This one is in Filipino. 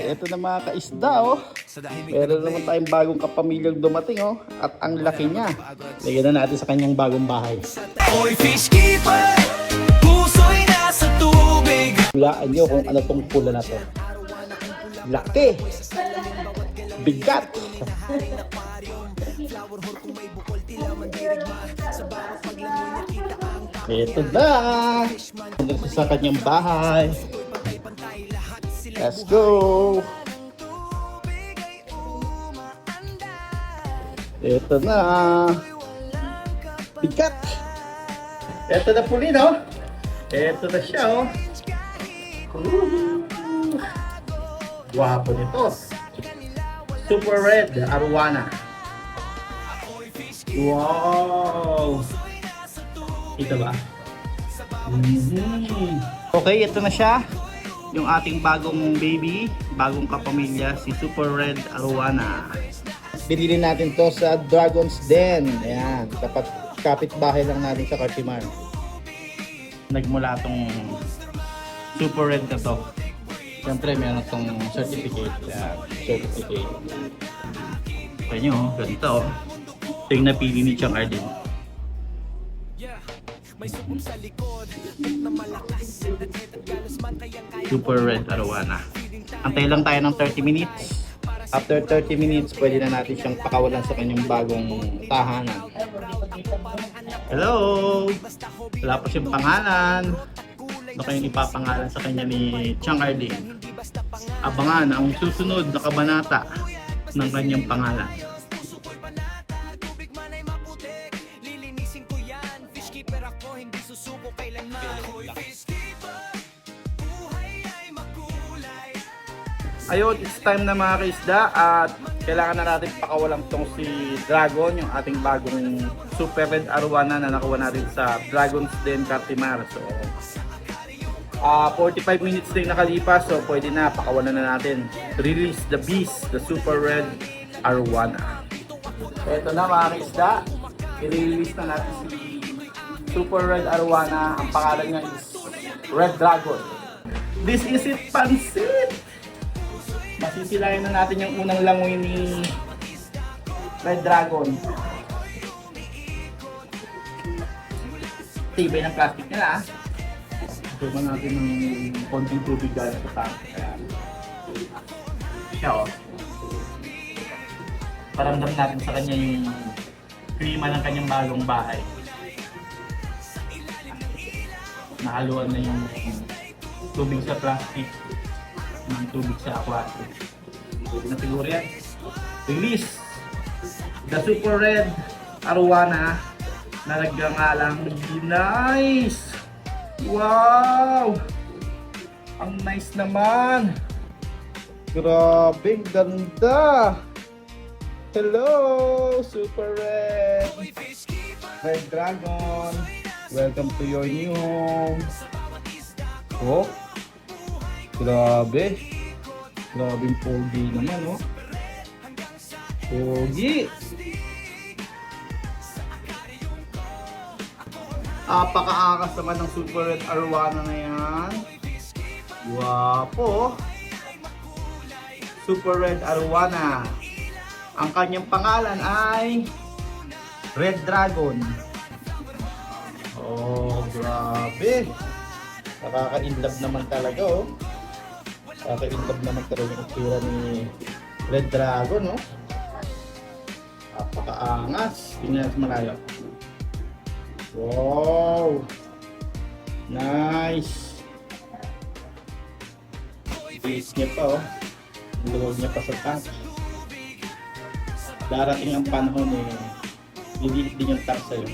Ito na mga kaisda, oh. Meron naman tayong bagong kapamilyang dumating, oh. At ang laki niya. Lagyan na natin sa kanyang bagong bahay. Oy, fish keeper, puso'y nasa tubig. Hulaan nyo kung ano tong pula na to. Laki! Bigat! Ito na! Ito sa kanyang bahay. Let's go! Ito na! Bigat! Ito na puli, no? Ito na siya, oh. Guwapo nito. Super red arowana. Wow! Ito ba? Okay, ito na siya. Yung ating bagong baby, bagong kapamilya, si Super Red Arowana. Binili natin to sa Dragon's Den. Ayan, kapit-bahay lang natin sa Cartimar. Nagmula tong Super Red na to. Siyempre, meron tong certificate. Ayan, certificate. Kaya nyo, ganito. Ito yung napili ni Chang Ardin. Super Red Arowana. Antay lang tayo ng 30 minutes. After 30 minutes, pwede na natin siyang pakawalan sa kanyang bagong tahanan. Hello! Wala pa siyang pangalan. Ano kayong ipapangalan sa kanya ni Chang Ardin? Abangan ang susunod na kabanata ng kanyang pangalan. Ayun, it's time na mga kaisda at kailangan na natin pakawalan tong si Dragon, yung ating bagong Super Red Arowana na nakuha natin sa Dragon's Den Cartimar. So, 45 minutes din nakalipas, so pwede na, pakawalan na natin. Release the beast, the Super Red Arowana. Ito na mga kaisda, i-release na natin si Super Red Arowana. Ang pangalan niya is Red Dragon. This is it, pansit! Masisilayan na natin yung unang langoy ni Red Dragon. Tibay ng plastic nila, ah. Tuman natin ng konting tubig galing sa tank. Siya, oh. Paramdam natin sa kanya yung klima ng kanyang bagong bahay. Nahaluan na yung tubig sa plastic ng tubig sa aquarium. Pwede na siguro yan. Release the Super Red Arowana na nagngangalang nice! Wow! Ang nice naman! Grabe, ganda! Hello, Super Red! Red Dragon! Welcome to your new home! Oh! Grabe. Grabing pogi naman, oh. Pogi. Apaka-akas naman ng Super Red Arowana na yan. Guwapo. Super Red Arowana. Ang kanyang pangalan ay Red Dragon. Oh, grabe. Nakaka-inlove naman talaga, oh. Nakaka-inlove naman talaga yung itsura ni Red Dragon, no? Napaka-angas. Tingnan natin malayo. Wow! Nice! Base niya pa, oh. Luwag niya pa sa tank. Darating ang panahon, eh. Liliit din yung tank sa'yo.